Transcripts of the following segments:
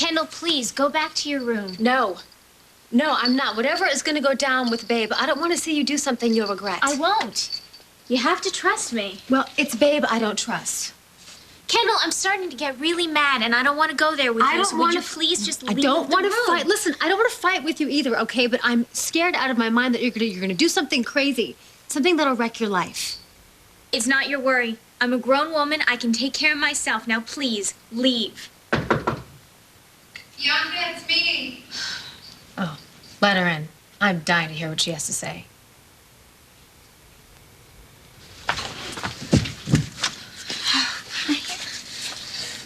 Kendall, please, go back to your room. No. No, I'm not. Whatever is going to go down with Babe, I don't want to see you do something you'll regret. I won't. You have to trust me. Well, it's Babe I don't trust. Kendall, I'm starting to get really mad, and I don't want to go there with you. So would you please just leave the room? I don't want to fight. Listen, I don't want to fight with you either, okay? But I'm scared out of my mind that you're gonna do something crazy. Something that'll wreck your life. It's not your worry. I'm a grown woman. I can take care of myself. Now, please, leave. Bianca, it's me. Oh, let her in. I'm dying to hear what she has to say.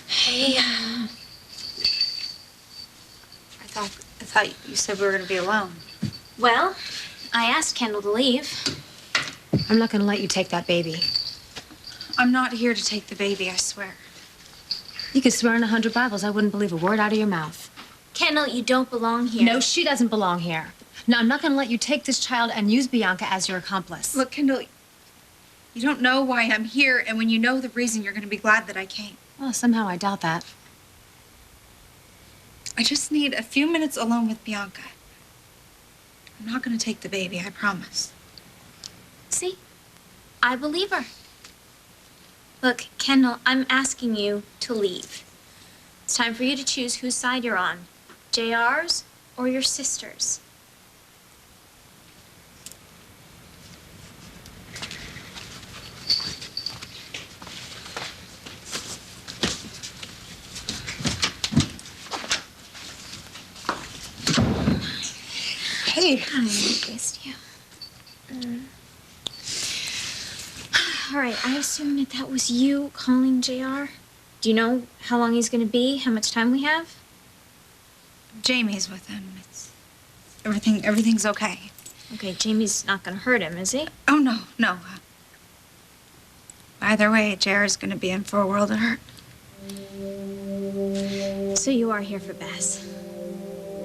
Hey, I thought you said we were gonna be alone. Well, I asked Kendall to leave. I'm not gonna let you take that baby. I'm not here to take the baby, I swear. You could swear on 100 Bibles I wouldn't believe a word out of your mouth. Kendall, you don't belong here. No, she doesn't belong here. No, I'm not gonna let you take this child and use Bianca as your accomplice. Look, Kendall, you don't know why I'm here, and when you know the reason, you're gonna be glad that I came. Well, somehow I doubt that. I just need a few minutes alone with Bianca. I'm not gonna take the baby, I promise. See? I believe her. Look, Kendall, I'm asking you to leave. It's time for you to choose whose side you're on. JR's or your sister's. Hey. I missed you. All right, I assume that was you calling JR. Do you know how long he's going to be? How much time we have? Jamie's with him. Everything's okay. Okay, Jamie's not going to hurt him, is he? Oh, no. Either way, JR's gonna be in for a world of hurt. So you are here for Bess.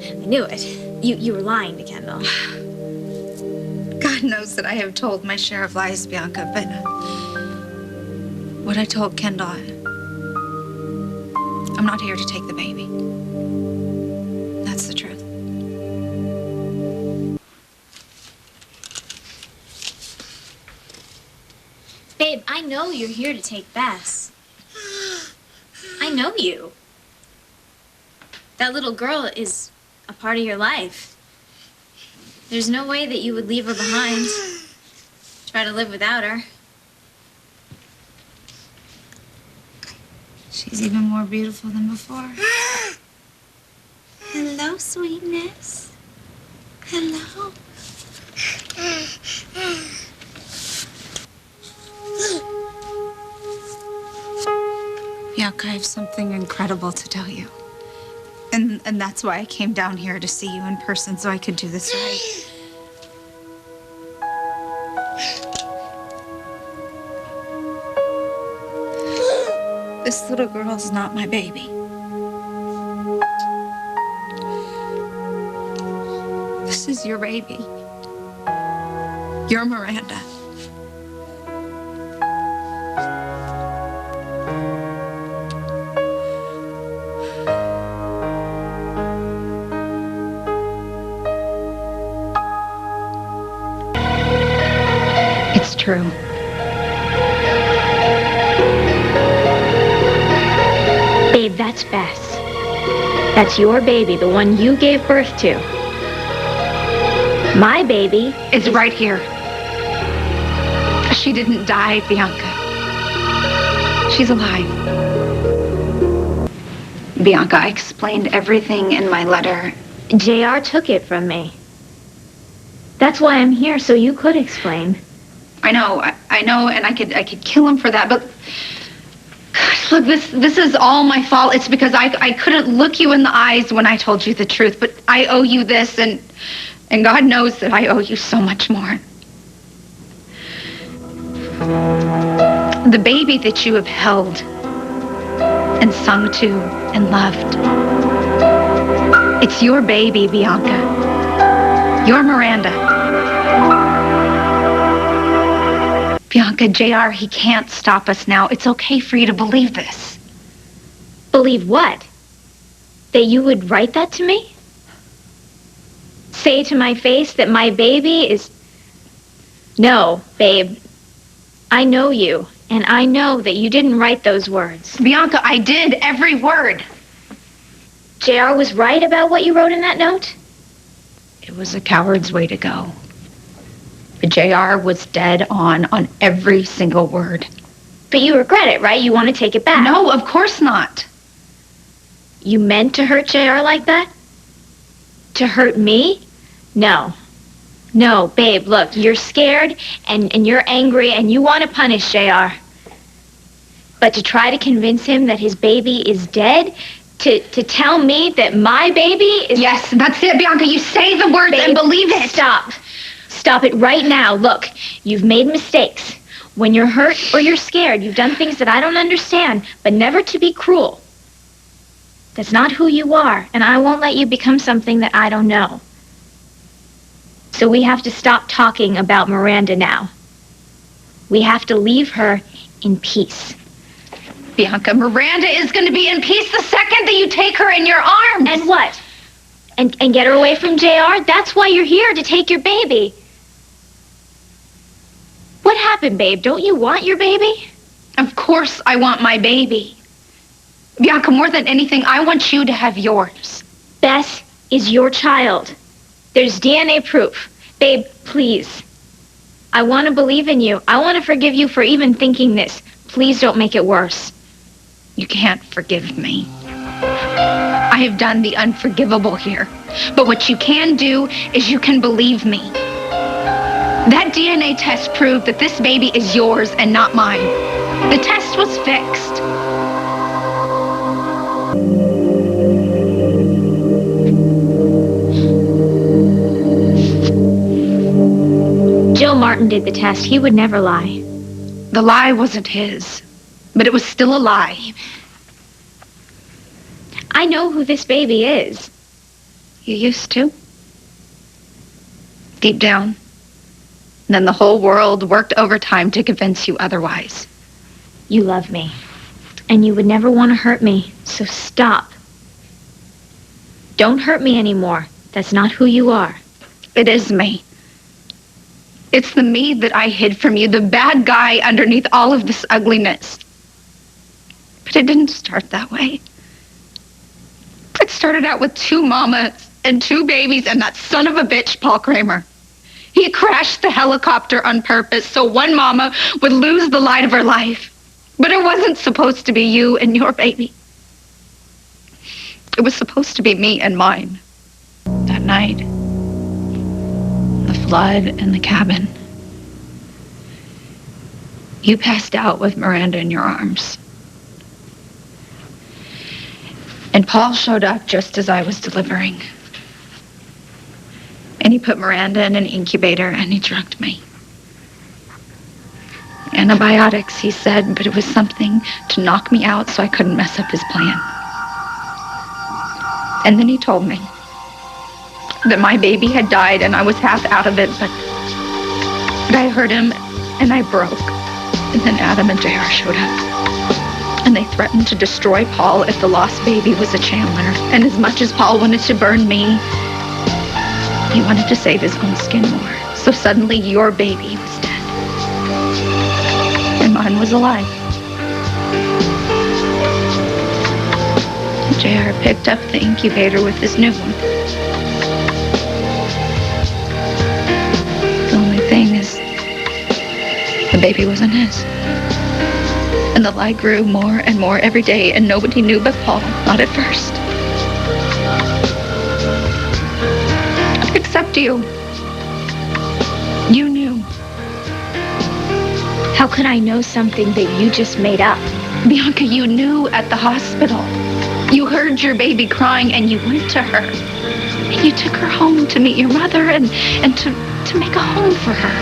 I knew it. You were lying to Kendall. God knows that I have told my share of lies, Bianca, but what I told Kendall, I'm not here to take the baby. That's the truth. Babe, I know you're here to take Bess. I know you. That little girl is a part of your life. There's no way that you would leave her behind. Try to live without her. She's even more beautiful than before. Hello, sweetness. Hello. Bianca, I have something incredible to tell you. And that's why I came down here to see you in person so I could do this right. This little girl's not my baby. This is your baby. You're Miranda. It's true. Babe, that's Bess. That's your baby, the one you gave birth to. My baby It's right here. She didn't die, Bianca. She's alive. Bianca, I explained everything in my letter. JR took it from me. That's why I'm here, so you could explain. I know, and I could kill him for that, but gosh, look, this is all my fault. It's because I couldn't look you in the eyes when I told you the truth, but I owe you this, and God knows that I owe you so much more. The baby that you have held and sung to and loved, it's your baby, Bianca. Your Miranda. Bianca, JR, he can't stop us now. It's okay for you to believe this. Believe what? That you would write that to me? Say to my face that my baby is... No, babe. I know you, and I know that you didn't write those words. Bianca, I did, every word. JR was right about what you wrote in that note? It was a coward's way to go. But JR was dead on every single word. But you regret it, right? You want to take it back. No, of course not. You meant to hurt JR like that? To hurt me? No. No, babe, look, you're scared and you're angry and you want to punish JR. But to try to convince him that his baby is dead, to tell me that my baby is... Yes, that's it, Bianca. You say the words Babe, and believe it. Stop. Stop it right now. Look, you've made mistakes. When you're hurt or you're scared, you've done things that I don't understand, but never to be cruel. That's not who you are, and I won't let you become something that I don't know. So we have to stop talking about Miranda now. We have to leave her in peace. Bianca, Miranda is going to be in peace the second that you take her in your arms. And what? And get her away from JR? That's why you're here, to take your baby. What happened, babe? Don't you want your baby? Of course I want my baby. Bianca, more than anything, I want you to have yours. Bess is your child. There's DNA proof. Babe, please. I want to believe in you. I want to forgive you for even thinking this. Please don't make it worse. You can't forgive me. I have done the unforgivable here. But what you can do is you can believe me. That DNA test proved that this baby is yours and not mine. The test was fixed. Joe Martin did the test. He would never lie. The lie wasn't his, but it was still a lie. I know who this baby is. You used to? Deep down. Then the whole world worked overtime to convince you otherwise. You love me. And you would never want to hurt me. So stop. Don't hurt me anymore. That's not who you are. It is me. It's the me that I hid from you, the bad guy underneath all of this ugliness. But it didn't start that way. It started out with 2 mamas and 2 babies and that son of a bitch, Paul Kramer. He crashed the helicopter on purpose so one mama would lose the light of her life. But it wasn't supposed to be you and your baby. It was supposed to be me and mine. That night, the flood in the cabin. You passed out with Miranda in your arms. And Paul showed up just as I was delivering. And he put Miranda in an incubator and he drugged me. Antibiotics, he said, but it was something to knock me out so I couldn't mess up his plan. And then he told me that my baby had died and I was half out of it, but I heard him and I broke. And then Adam and JR showed up. And they threatened to destroy Paul if the lost baby was a Chandler. And as much as Paul wanted to burn me, he wanted to save his own skin more. So suddenly your baby was dead. And mine was alive. JR picked up the incubator with his new one. The only thing is, the baby wasn't his. And the lie grew more and more every day, and nobody knew but Paul, not at first. Except you. You knew. How could I know something that you just made up? Bianca, you knew at the hospital. You heard your baby crying and you went to her. And you took her home to meet your mother and to make a home for her.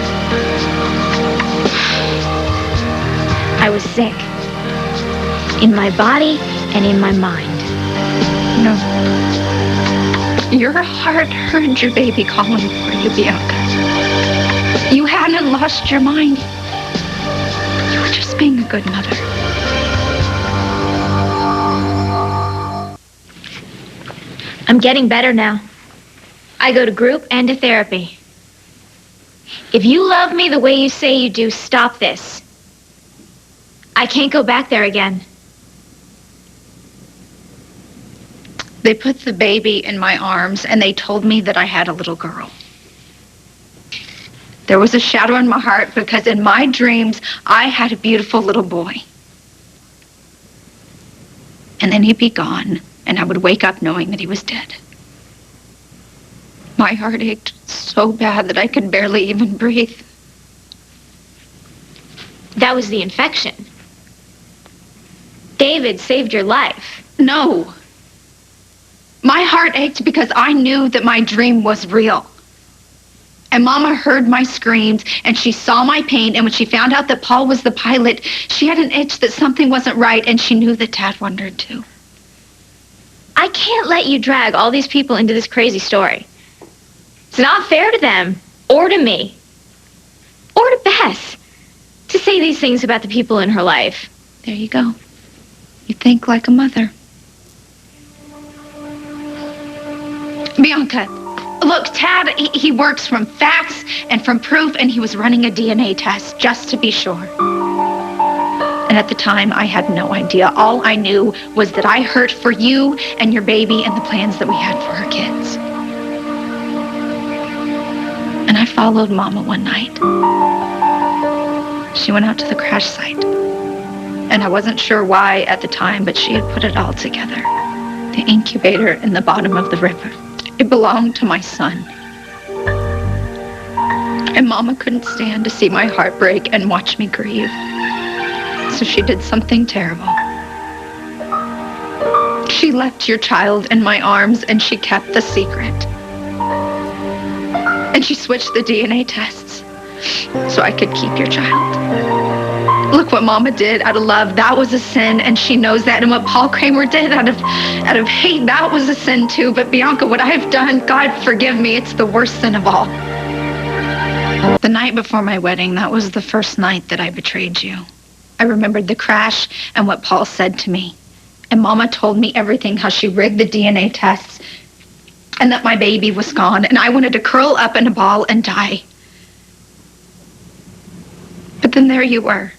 I was sick. In my body and in my mind. No. Your heart heard your baby calling for you, Bianca. You hadn't lost your mind. You were just being a good mother. I'm getting better now. I go to group and to therapy. If you love me the way you say you do, stop this. I can't go back there again. They put the baby in my arms and they told me that I had a little girl. There was a shadow in my heart because in my dreams, I had a beautiful little boy. And then he'd be gone, and I would wake up knowing that he was dead. My heart ached so bad that I could barely even breathe. That was the infection. David saved your life. No. My heart ached because I knew that my dream was real. And Mama heard my screams, and she saw my pain, and when she found out that Paul was the pilot, she had an itch that something wasn't right, and she knew that Dad wondered too. I can't let you drag all these people into this crazy story. It's not fair to them, or to me, or to Bess, to say these things about the people in her life. There you go. You think like a mother. Bianca, look, Tad, he works from facts and from proof, and he was running a DNA test just to be sure. And at the time, I had no idea. All I knew was that I hurt for you and your baby and the plans that we had for our kids. And I followed Mama one night. She went out to the crash site. And I wasn't sure why at the time, but she had put it all together. The incubator in the bottom of the river. It belonged to my son. And Mama couldn't stand to see my heart break and watch me grieve. So she did something terrible. She left your child in my arms and she kept the secret. And she switched the DNA tests so I could keep your child. Look what Mama did out of love. That was a sin, and she knows that. And what Paul Kramer did out of hate, that was a sin too. But Bianca, what I've done, God forgive me, it's the worst sin of all. The night before my wedding, that was the first night that I betrayed you. I remembered the crash and what Paul said to me. And Mama told me everything, how she rigged the DNA tests and that my baby was gone. And I wanted to curl up in a ball and die. But then there you were,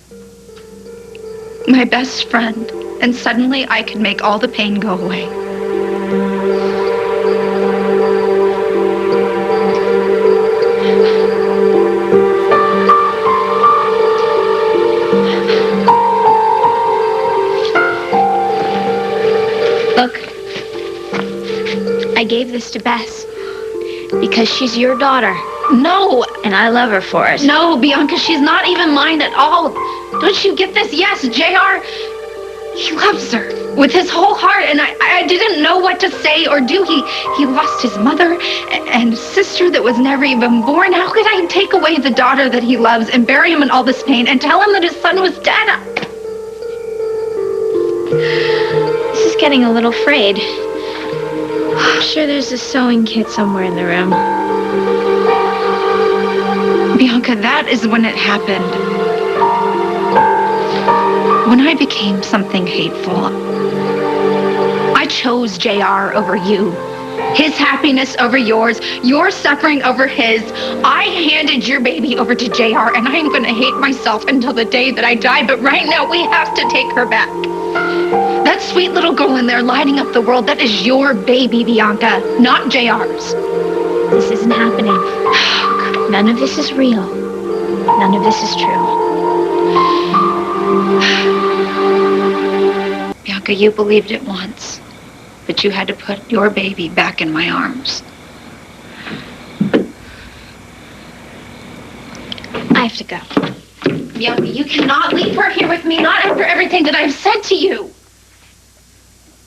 my best friend, and suddenly I could make all the pain go away. Look, I gave this to Bess because she's your daughter. No! And I love her for it. No, Bianca, she's not even mine at all. Don't you get this? Yes, JR, he loves her with his whole heart, and I didn't know what to say or do. He lost his mother and a sister that was never even born. How could I take away the daughter that he loves and bury him in all this pain and tell him that his son was dead? This is getting a little frayed. I'm sure there's a sewing kit somewhere in the room. Bianca, that is when it happened. When I became something hateful. I chose JR over you. His happiness over yours. Your suffering over his. I handed your baby over to JR, and I'm going to hate myself until the day that I die. But right now, we have to take her back. That sweet little girl in there lighting up the world, that is your baby, Bianca, not JR's. This isn't happening. None of this is real. None of this is true. Bianca, you believed it once, but you had to put your baby back in my arms. I have to go. Bianca, you cannot leave her here with me, not after everything that I've said to you.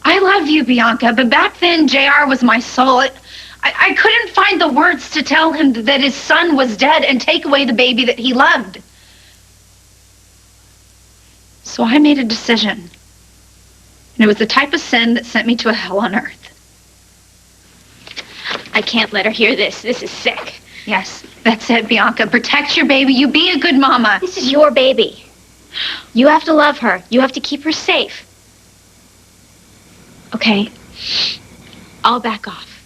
I love you, Bianca, but back then, JR was my soul. I couldn't find the words to tell him that his son was dead and take away the baby that he loved. So I made a decision. And it was the type of sin that sent me to a hell on earth. I can't let her hear this. This is sick. Yes, that's it, Bianca. Protect your baby. You be a good mama. This is your baby. You have to love her. You have to keep her safe. Okay? I'll back off.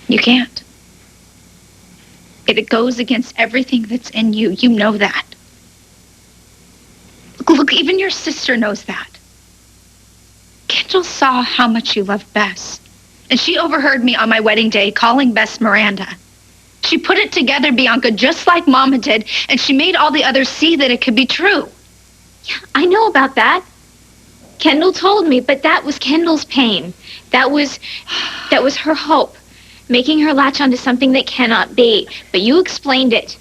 You can't. It goes against everything that's in you. You know that. Look, even your sister knows that. Kendall saw how much you loved Bess. And she overheard me on my wedding day calling Bess Miranda. She put it together, Bianca, just like Mama did, and she made all the others see that it could be true. Yeah, I know about that. Kendall told me, but that was Kendall's pain. That was her hope, making her latch onto something that cannot be. But you explained it.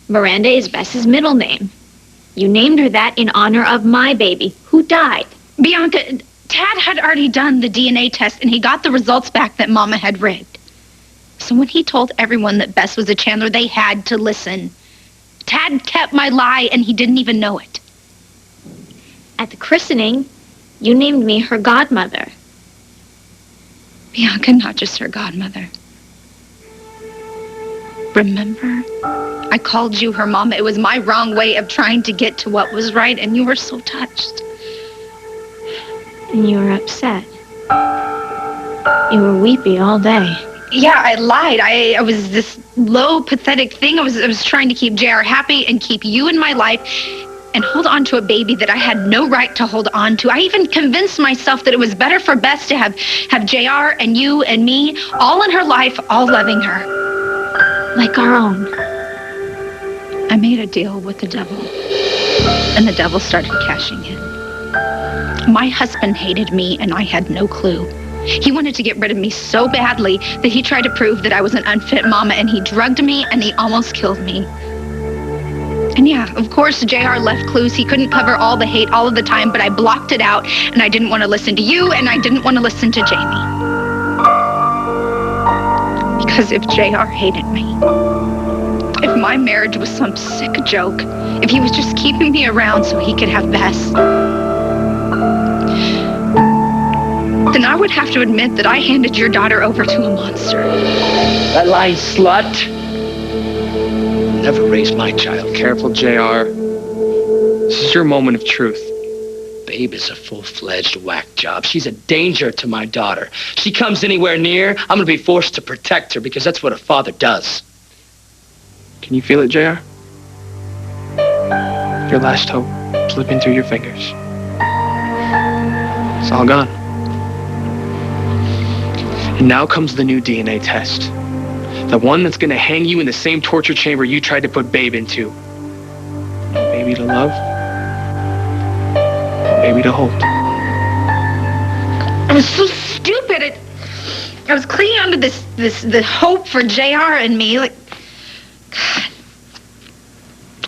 Miranda is Bess's middle name. You named her that in honor of my baby, who died. Bianca, Tad had already done the DNA test, and he got the results back that Mama had rigged. So when he told everyone that Bess was a Chandler, they had to listen. Tad kept my lie, and he didn't even know it. At the christening, you named me her godmother. Bianca, not just her godmother. Remember? I called you her mama. It was my wrong way of trying to get to what was right, and you were so touched. And you were upset. You were weepy all day. Yeah, I lied. I was this low, pathetic thing. I was trying to keep JR happy and keep you in my life and hold on to a baby that I had no right to hold on to. I even convinced myself that it was better for Bess to have JR and you and me all in her life, all loving her. Like our own. I made a deal with the devil, and the devil started cashing in. My husband hated me, and I had no clue. He wanted to get rid of me so badly that he tried to prove that I was an unfit mama, and he drugged me, and he almost killed me. And yeah, of course, JR left clues. He couldn't cover all the hate all of the time, but I blocked it out, and I didn't want to listen to you, and I didn't want to listen to Jamie. Because if JR hated me, if my marriage was some sick joke, if he was just keeping me around so he could have Bess, then I would have to admit that I handed your daughter over to a monster. That lying slut. Never raised my child. Careful, JR. This is your moment of truth. Babe is a full-fledged whack job. She's a danger to my daughter. She comes anywhere near, I'm gonna be forced to protect her because that's what a father does. Can you feel it, JR? Your last hope slipping through your fingers. It's all gone. And now comes the new DNA test. The one that's gonna hang you in the same torture chamber you tried to put Babe into. No baby to love. No baby to hold. I was so stupid. I was clinging onto the hope for JR and me. Like, God.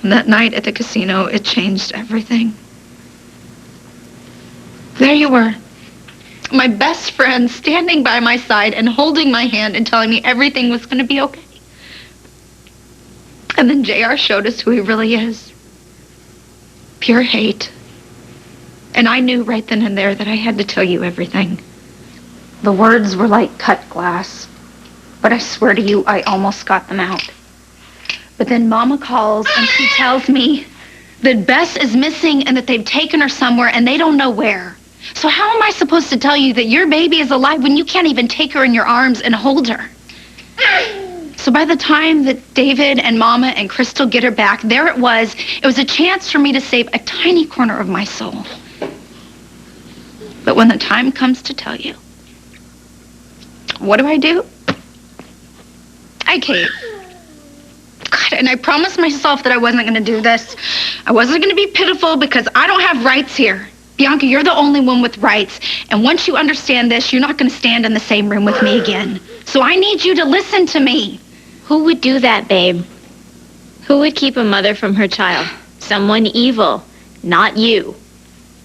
And that night at the casino, it changed everything. There you were. My best friend standing by my side and holding my hand and telling me everything was going to be okay. And then JR showed us who he really is. Pure hate. And I knew right then and there that I had to tell you everything. The words were like cut glass. But I swear to you, I almost got them out. But then Mama calls and she tells me that Bess is missing and that they've taken her somewhere and they don't know where. So how am I supposed to tell you that your baby is alive when you can't even take her in your arms and hold her? So by the time that David and Mama and Krystal get her back, there it was. It was a chance for me to save a tiny corner of my soul. But when the time comes to tell you, what do? I cave. God, and I promised myself that I wasn't going to do this. I wasn't going to be pitiful because I don't have rights here. Bianca, you're the only one with rights. And once you understand this, you're not going to stand in the same room with me again. So I need you to listen to me. Who would do that, babe? Who would keep a mother from her child? Someone evil. Not you.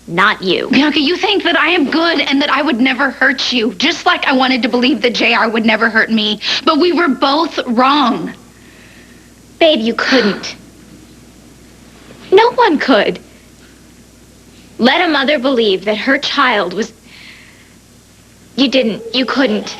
Not you. Bianca, you think that I am good and that I would never hurt you, just like I wanted to believe that JR would never hurt me. But we were both wrong. Babe, you couldn't. No one could. Let a mother believe that her child was... You didn't. You couldn't.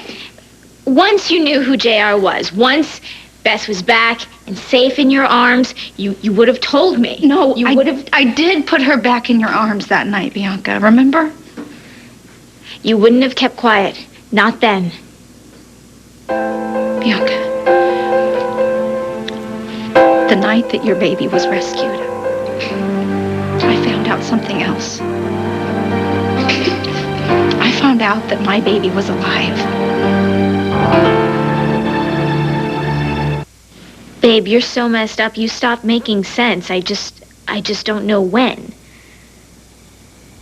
Once you knew who JR was, once Bess was back and safe in your arms, you would have told me. No, you would have... I did put her back in your arms that night, Bianca, remember? You wouldn't have kept quiet. Not then. Bianca, the night that your baby was rescued, I found out something else. I found out that my baby was alive. Babe, you're so messed up. You stopped making sense. I just don't know when.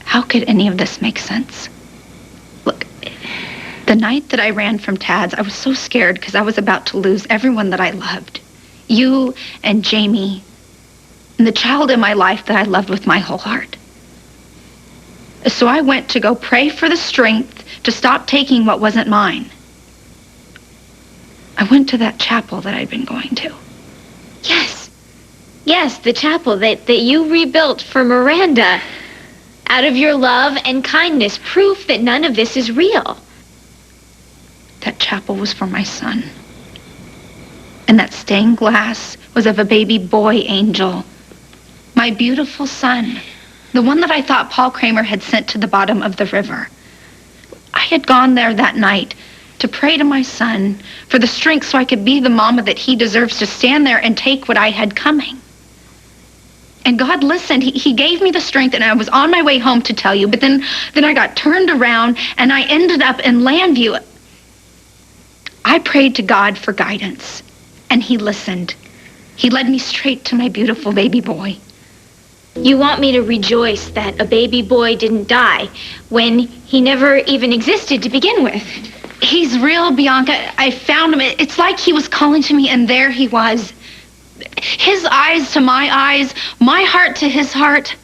How could any of this make sense? Look, the night that I ran from Tad's, I was so scared because I was about to lose everyone that I loved. You and Jamie, and the child in my life that I loved with my whole heart. So I went to go pray for the strength to stop taking what wasn't mine. I went to that chapel that I'd been going to. Yes, the chapel that you rebuilt for Miranda. Out of your love and kindness, proof that none of this is real. That chapel was for my son. And that stained glass was of a baby boy angel. My beautiful son. The one that I thought Paul Kramer had sent to the bottom of the river. I had gone there that night to pray to my son for the strength so I could be the mama that he deserves to stand there and take what I had coming. And God listened. He gave me the strength, and I was on my way home to tell you, but then I got turned around, and I ended up in Landview. I prayed to God for guidance, and he listened. He led me straight to my beautiful baby boy. You want me to rejoice that a baby boy didn't die when he never even existed to begin with. He's real, Bianca. I found him. It's like he was calling to me, and there he was. His eyes to my eyes, my heart to his heart.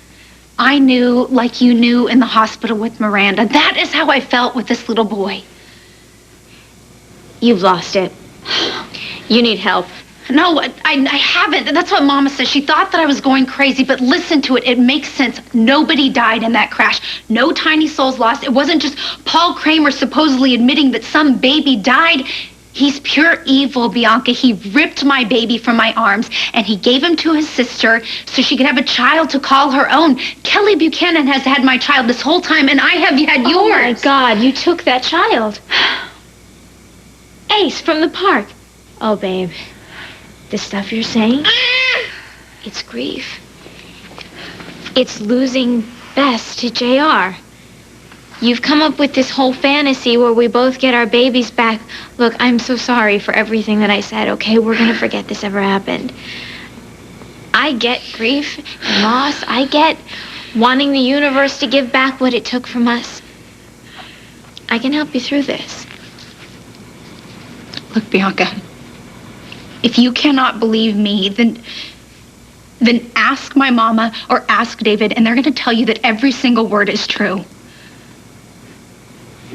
I knew like you knew in the hospital with Miranda. That is how I felt with this little boy. You've lost it. You need help. No, I haven't. That's what Mama says. She thought that I was going crazy, but listen to it. It makes sense. Nobody died in that crash. No tiny souls lost. It wasn't just Paul Kramer supposedly admitting that some baby died. He's pure evil, Bianca. He ripped my baby from my arms, and he gave him to his sister so she could have a child to call her own. Kelly Buchanan has had my child this whole time, and I have had yours. Oh, my God, you took that child. Ace from the park. Oh, babe, the stuff you're saying, it's grief. It's losing Bess to JR. You've come up with this whole fantasy where we both get our babies back. Look, I'm so sorry for everything that I said, okay? We're gonna forget this ever happened. I get grief and loss. I get wanting the universe to give back what it took from us. I can help you through this. Look, Bianca, if you cannot believe me, then ask my mama or ask David, and they're gonna tell you that every single word is true.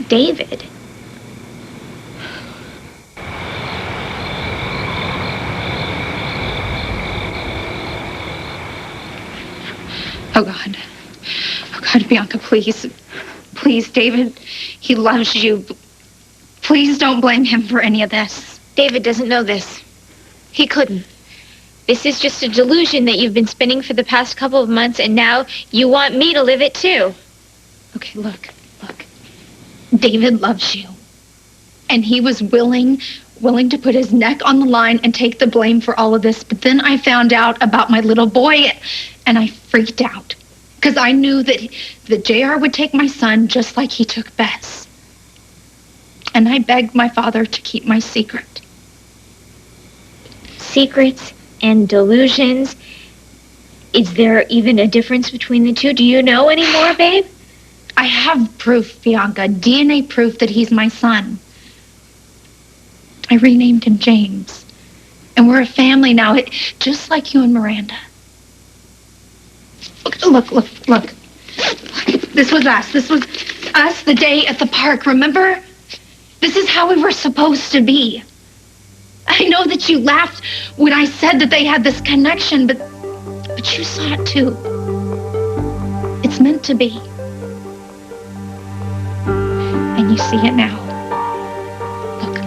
David? Oh, God. Oh, God, Bianca, please. Please, David, he loves you. Please don't blame him for any of this. David doesn't know this. He couldn't. This is just a delusion that you've been spinning for the past couple of months, and now you want me to live it too. Okay, look. David loves you. And he was willing to put his neck on the line and take the blame for all of this. But then I found out about my little boy, and I freaked out. Because I knew that JR would take my son just like he took Bess. And I begged my father to keep my secret. Secrets and delusions. Is there even a difference between the two? Do you know anymore, babe? I have proof, Bianca, DNA proof that he's my son. I renamed him James. And we're a family now, just like you and Miranda. Look. This was us. This was us the day at the park, remember? This is how we were supposed to be. I know that you laughed when I said that they had this connection, but you saw it too. It's meant to be. And you see it now. Look,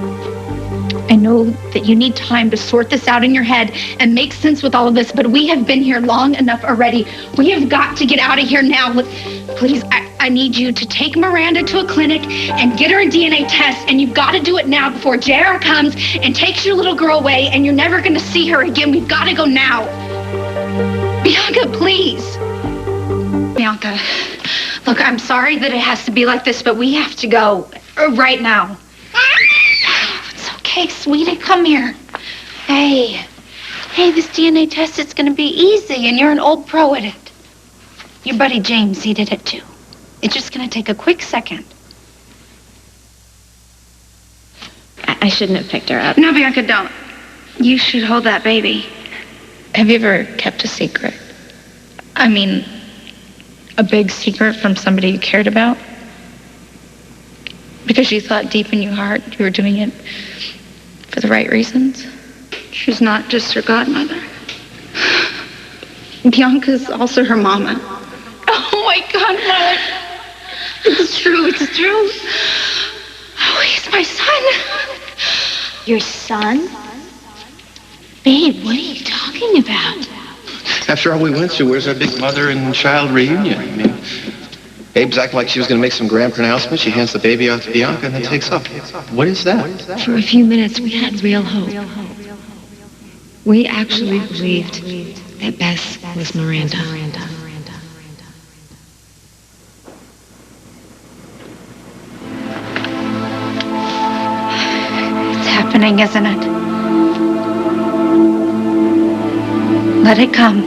I know that you need time to sort this out in your head and make sense with all of this, but we have been here long enough already. We have got to get out of here now. Please, I need you to take Miranda to a clinic and get her a DNA test, and you've got to do it now before JR comes and takes your little girl away, and you're never going to see her again. We've got to go now. Bianca, please. Bianca, look, I'm sorry that it has to be like this, but we have to go right now. It's okay, sweetie. Come here. Hey, this DNA test is going to be easy, and you're an old pro at it. Your buddy James, he did it too. It's just going to take a quick second. I shouldn't have picked her up. No, Bianca, don't. You should hold that baby. Have you ever kept a secret? I mean, a big secret from somebody you cared about? Because you thought deep in your heart you were doing it for the right reasons? She's not just her godmother. Bianca's also her mama. Oh, my godmother. It's true, it's true. Oh, he's my son. Your son? Babe, what are you talking about? After all we went through, where's our big mother and child reunion? I mean, Babe's acting like she was going to make some grand pronouncement. She hands the baby off to Bianca and then takes off. What is that? For a few minutes, we had real hope. We actually believed that Bess was Miranda. It's happening, isn't it? Let it come.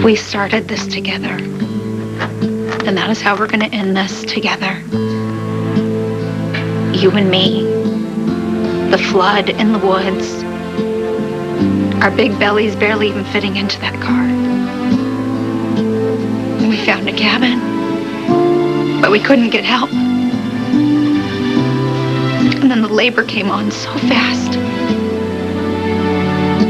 We started this together, and that is how we're going to end this together. You and me, the flood in the woods, our big bellies barely even fitting into that car. And we found a cabin, but we couldn't get help. And then the labor came on so fast.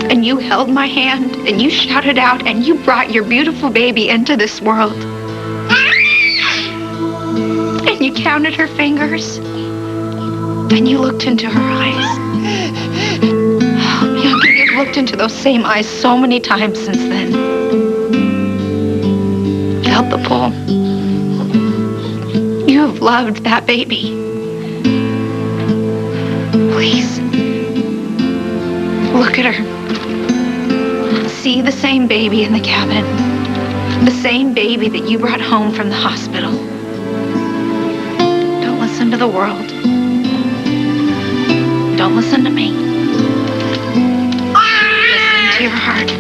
And you held my hand, and you shouted out, and you brought your beautiful baby into this world. And you counted her fingers, and you looked into her eyes. Oh, Bianca, you've looked into those same eyes so many times since then. Felt the pull. You have loved that baby. Please, look at her. See the same baby in the cabin. The same baby that you brought home from the hospital. Don't listen to the world. Don't listen to me. Listen to your heart.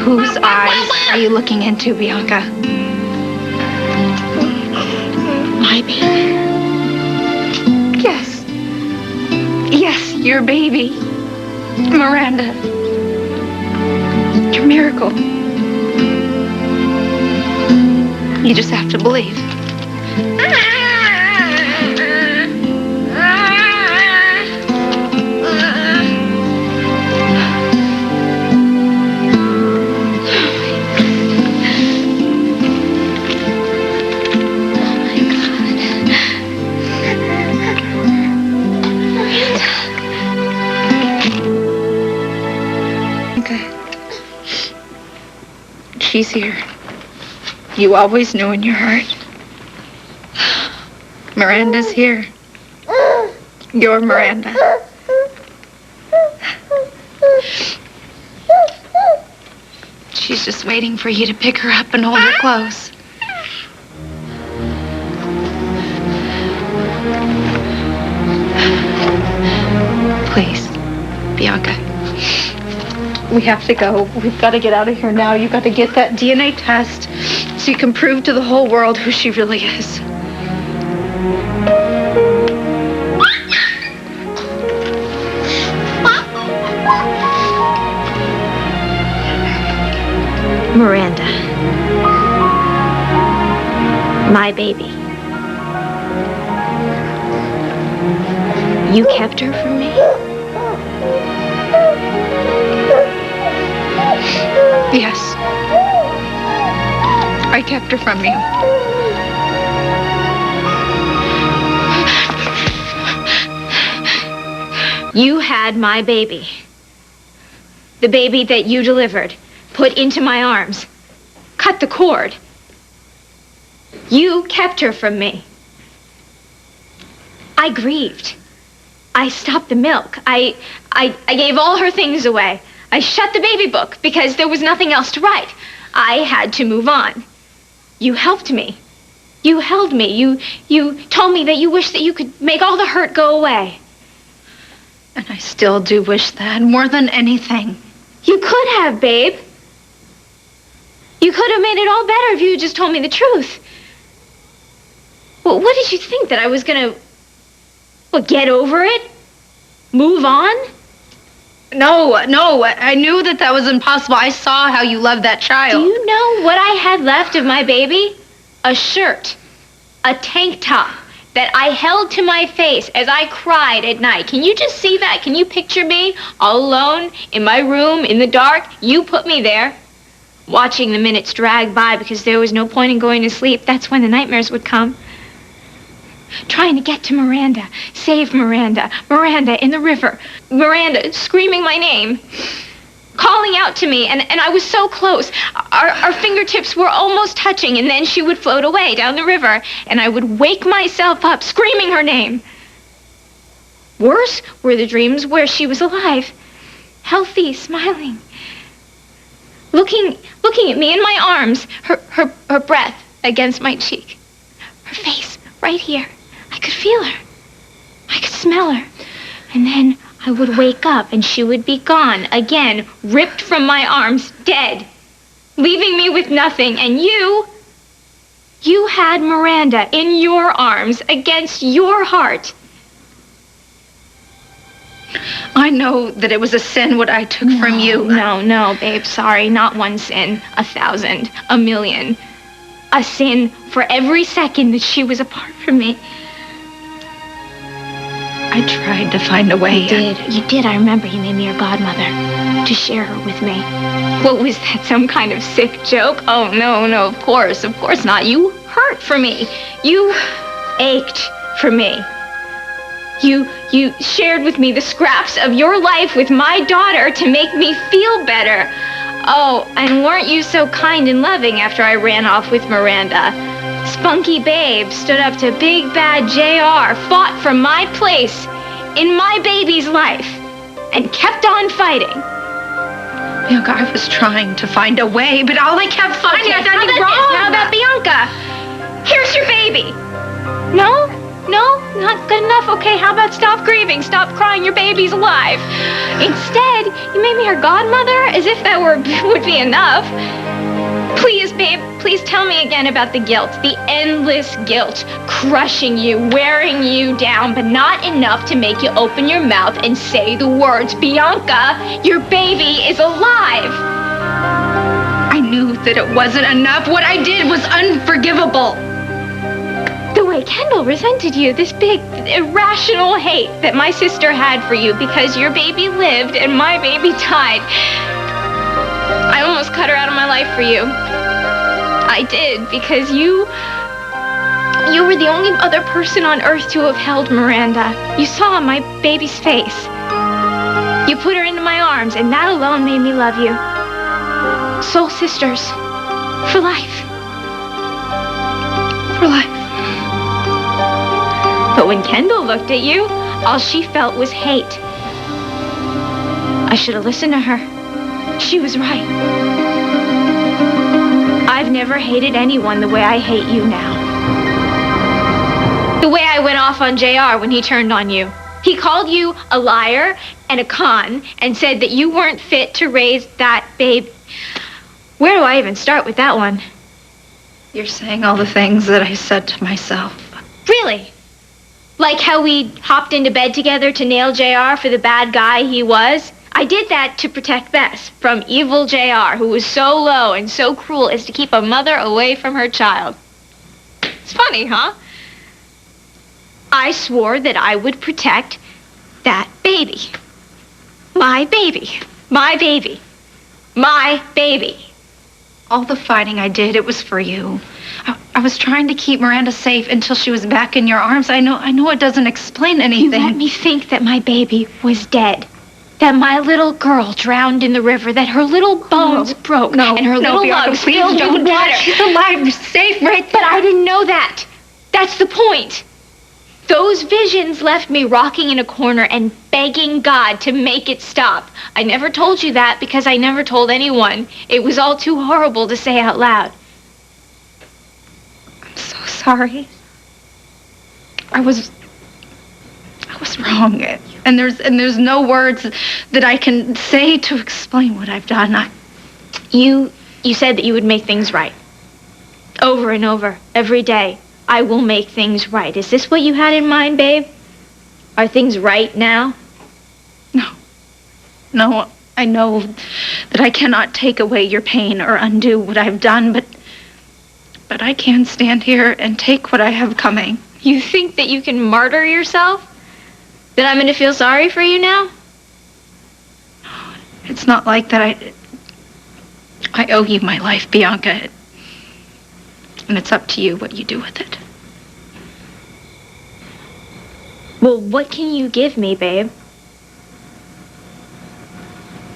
Whose eyes are you looking into, Bianca? My baby. Yes. Yes, your baby. Miranda. Your miracle. You just have to believe. She's here. You always knew in your heart. Miranda's here. You're Miranda. She's just waiting for you to pick her up and hold her close. Please, Bianca. We have to go. We've got to get out of here now. You've got to get that DNA test so you can prove to the whole world who she really is. Miranda. My baby. You kept her from me? Yes. I kept her from you. You had my baby. The baby that you delivered, put into my arms, cut the cord. You kept her from me. I grieved. I stopped the milk. I gave all her things away. I shut the baby book because there was nothing else to write. I had to move on. You helped me. You held me. You told me that you wished that you could make all the hurt go away. And I still do wish that more than anything. You could have, babe. You could have made it all better if you had just told me the truth. Well, what did you think, that I was gonna, get over it? Move on? No, I knew that was impossible. I saw how you loved that child. Do you know what I had left of my baby? A shirt, a tank top that I held to my face as I cried at night. Can you just see that? Can you picture me all alone in my room in the dark? You put me there, watching the minutes drag by because there was no point in going to sleep. That's when the nightmares would come. Trying to get to Miranda, save Miranda, Miranda in the river, Miranda screaming my name, calling out to me, and I was so close. Our fingertips were almost touching, and then she would float away down the river, and I would wake myself up screaming her name. Worse were the dreams where she was alive, healthy, smiling, looking at me in my arms, her breath against my cheek, her face right here. I could feel her. I could smell her. And then I would wake up and she would be gone again, ripped from my arms, dead, leaving me with nothing. And you had Miranda in your arms against your heart. I know that it was a sin what I took from you. No, babe, sorry. Not one sin, 1,000, 1,000,000. A sin for every second that she was apart from me. I tried to find a way. You did. I remember you made me your godmother to share her with me. What was that, some kind of sick joke? Oh, no, of course not. You hurt for me. You ached for me. You shared with me the scraps of your life with my daughter to make me feel better. Oh, and weren't you so kind and loving after I ran off with Miranda? Spunky Babe stood up to Big Bad JR, fought for my place in my baby's life, and kept on fighting. Bianca, I was trying to find a way, but all I kept finding was nothing wrong. How about Bianca? Here's your baby. No, not good enough. Okay, how about stop grieving, stop crying, your baby's alive. Instead, you made me her godmother, as if that would be enough. Please, babe, please tell me again about the guilt, the endless guilt, crushing you, wearing you down, but not enough to make you open your mouth and say the words, Bianca, your baby is alive. I knew that it wasn't enough. What I did was unforgivable. The way Kendall resented you, this big, irrational hate that my sister had for you because your baby lived and my baby died. I almost cut her out of my life for you. I did, because you were the only other person on earth to have held Miranda. You saw my baby's face. You put her into my arms, and that alone made me love you. Soul sisters. For life. For life. But when Kendall looked at you, all she felt was hate. I should have listened to her. She was right. I've never hated anyone the way I hate you now. The way I went off on JR when he turned on you. He called you a liar and a con and said that you weren't fit to raise that babe. Where do I even start with that one? You're saying all the things that I said to myself. Really? Like how we hopped into bed together to nail JR for the bad guy he was? I did that to protect Bess from evil JR, who was so low and so cruel as to keep a mother away from her child. It's funny, huh? I swore that I would protect that baby. My baby. My baby. My baby. All the fighting I did, it was for you. I was trying to keep Miranda safe until she was back in your arms. I know it doesn't explain anything. You let me think that my baby was dead. That my little girl drowned in the river. That her little bones broke. And her little Bianca, lungs please filled don't with do water. that. She's alive, safe, right? But I didn't know that. That's the point. Those visions left me rocking in a corner and begging God to make it stop. I never told you that because I never told anyone. It was all too horrible to say out loud. I'm so sorry. I was wrong. And there's no words that I can say to explain what I've done. You said that you would make things right. Over and over, every day. I will make things right. Is this what you had in mind, babe? Are things right now? No, I know that I cannot take away your pain or undo what I've done, but I can stand here and take what I have coming. You think that you can martyr yourself? That I'm going to feel sorry for you now? It's not like that. I owe you my life, Bianca. And it's up to you what you do with it. Well, what can you give me, babe?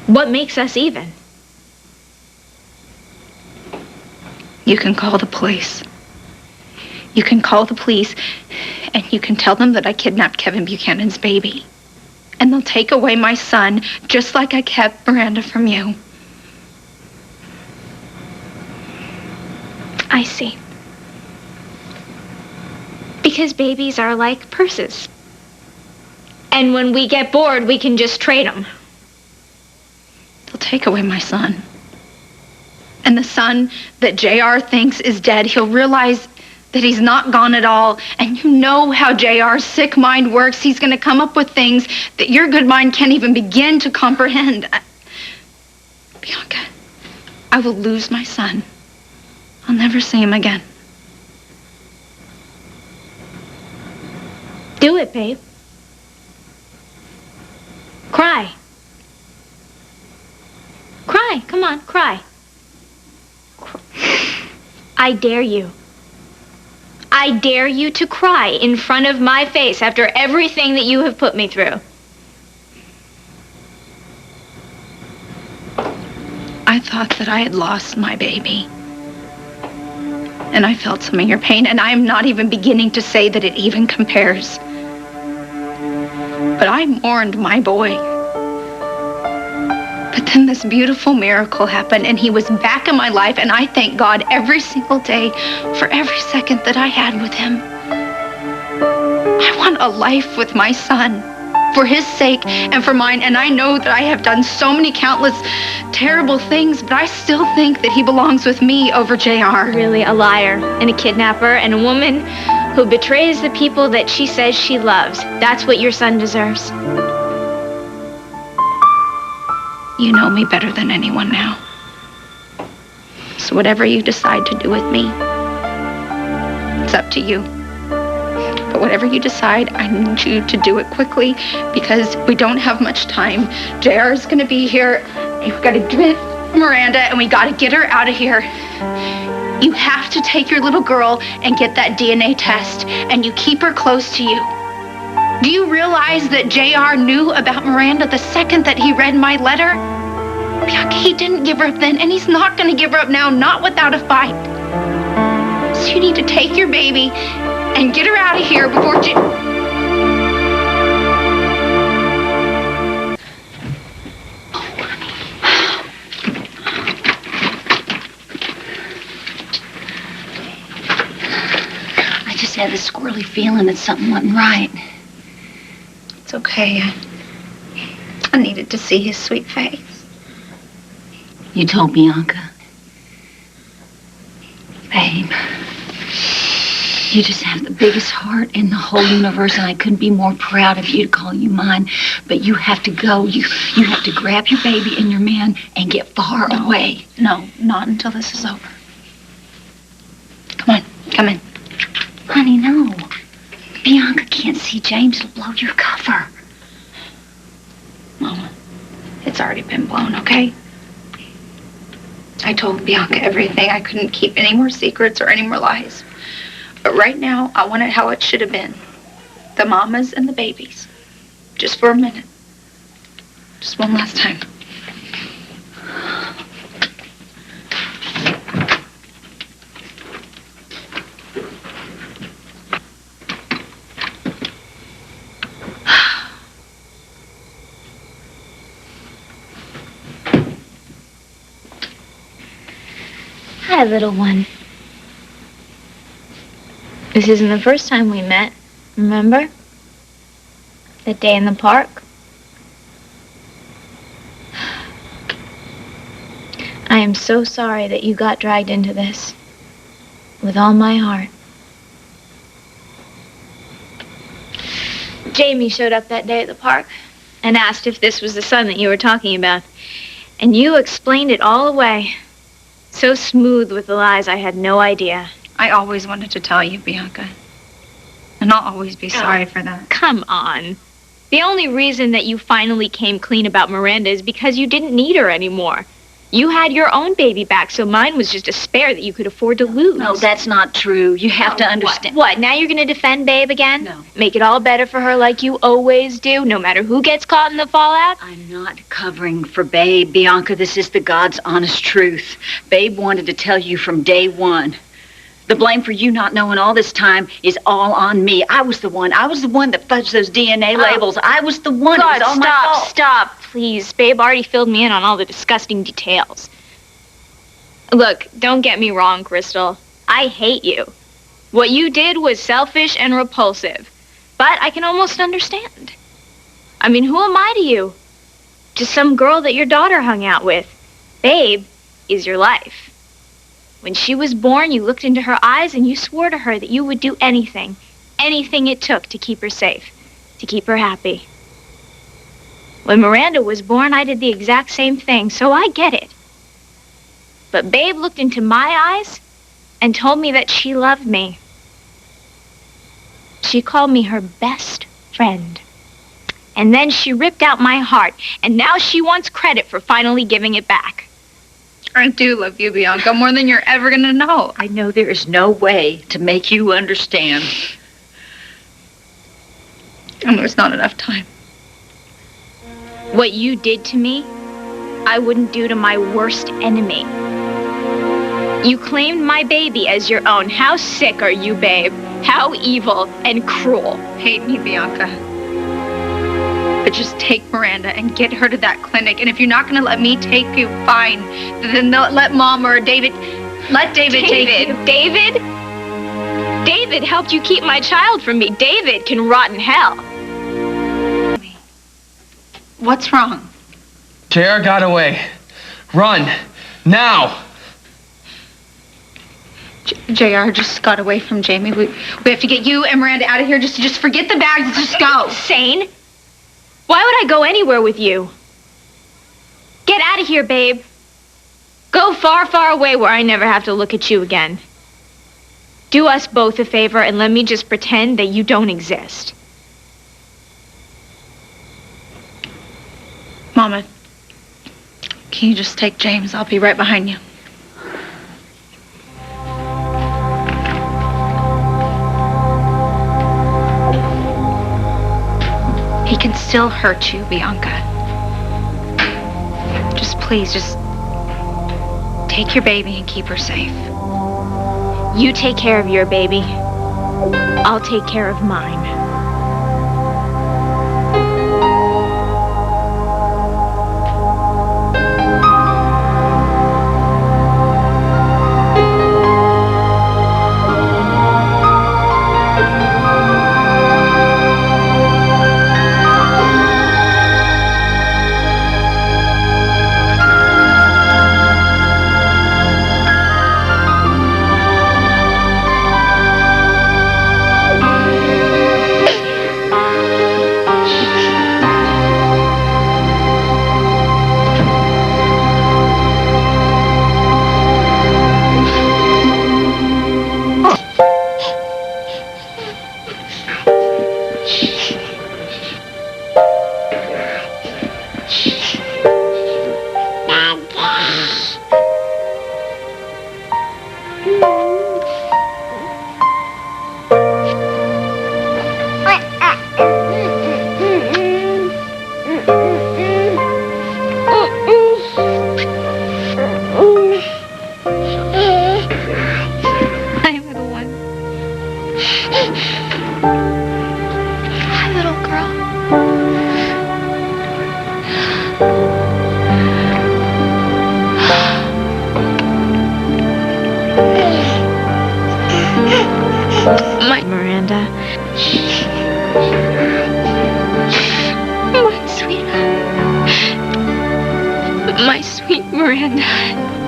What makes us even? You can call the police. You can call the police, and you can tell them that I kidnapped Kevin Buchanan's baby. And they'll take away my son, just like I kept Miranda from you. I see. Because babies are like purses. And when we get bored, we can just trade them. They'll take away my son. And the son that JR thinks is dead, he'll realize that he's not gone at all. And you know how JR's sick mind works. He's going to come up with things that your good mind can't even begin to comprehend. Bianca, I will lose my son. I'll never see him again. Do it, babe. Cry. Cry. Come on, cry. I dare you. I dare you to cry in front of my face after everything that you have put me through. I thought that I had lost my baby. And I felt some of your pain, and I am not even beginning to say that it even compares. But I mourned my boy. But then this beautiful miracle happened, and he was back in my life, and I thank God every single day for every second that I had with him. I want a life with my son, for his sake and for mine, and I know that I have done so many countless terrible things, but I still think that he belongs with me over JR. Really a liar and a kidnapper and a woman who betrays the people that she says she loves. That's what your son deserves. You know me better than anyone now. So whatever you decide to do with me, it's up to you. But whatever you decide, I need you to do it quickly because we don't have much time. JR is going to be here. We've got to get Miranda and we got to get her out of here. You have to take your little girl and get that DNA test, and you keep her close to you. Do you realize that JR knew about Miranda the second that he read my letter? Bianca, he didn't give her up then, and he's not going to give her up now, not without a fight. So you need to take your baby and get her out of here before I just had this squirrely feeling that something wasn't right. It's okay. I needed to see his sweet face. You told Bianca. Babe. You just have the biggest heart in the whole universe, and I couldn't be more proud of you to call you mine. But you have to go. You have to grab your baby and your man and get far away. No, not until this is over. Come on, come in. Honey, no. Bianca can't see James. It'll blow your cover. Mama, it's already been blown, okay? I told Bianca everything. I couldn't keep any more secrets or any more lies. But right now, I want it how it should have been. The mamas and the babies. Just for a minute. Just one last time. Hi, little one. This isn't the first time we met, remember? That day in the park? I am so sorry that you got dragged into this. With all my heart. Jamie showed up that day at the park and asked if this was the son that you were talking about. And you explained it all away. So smooth with the lies, I had no idea. I always wanted to tell you, Bianca. And I'll always be sorry for that. Come on. The only reason that you finally came clean about Miranda is because you didn't need her anymore. You had your own baby back, so mine was just a spare that you could afford to lose. No, that's not true. You have to understand. What? Now you're going to defend Babe again? No. Make it all better for her like you always do, no matter who gets caught in the fallout? I'm not covering for Babe, Bianca. This is the God's honest truth. Babe wanted to tell you from day one. The blame for you not knowing all this time is all on me. I was the one that fudged those DNA labels. I was the one. God, it was all my fault. Stop, please. Babe already filled me in on all the disgusting details. Look, don't get me wrong, Krystal. I hate you. What you did was selfish and repulsive. But I can almost understand. I mean, who am I to you? Just some girl that your daughter hung out with. Babe is your life. When she was born, you looked into her eyes and you swore to her that you would do anything it took to keep her safe, to keep her happy. When Miranda was born, I did the exact same thing, so I get it. But Babe looked into my eyes and told me that she loved me. She called me her best friend. And then she ripped out my heart, and now she wants credit for finally giving it back. I do love you, Bianca, more than you're ever gonna know. I know there is no way to make you understand. And there's not enough time. What you did to me, I wouldn't do to my worst enemy. You claimed my baby as your own. How sick are you, Babe? How evil and cruel. Hate me, Bianca. But just take Miranda and get her to that clinic. And if you're not going to let me take you, fine. Then let Mom or David, let David take you. David helped you keep my child from me. David can rot in hell. What's wrong? JR got away. Run. Now. JR just got away from Jamie. We have to get you and Miranda out of here. Just forget the bags and just go. Sane? Why would I go anywhere with you? Get out of here, Babe. Go far, far away where I never have to look at you again. Do us both a favor and let me just pretend that you don't exist. Mama, can you just take James? I'll be right behind you. He can still hurt you, Bianca. Just please, just take your baby and keep her safe. You take care of your baby. I'll take care of mine. Hi, little one. Hi, little girl. My Miranda. My sweet Miranda.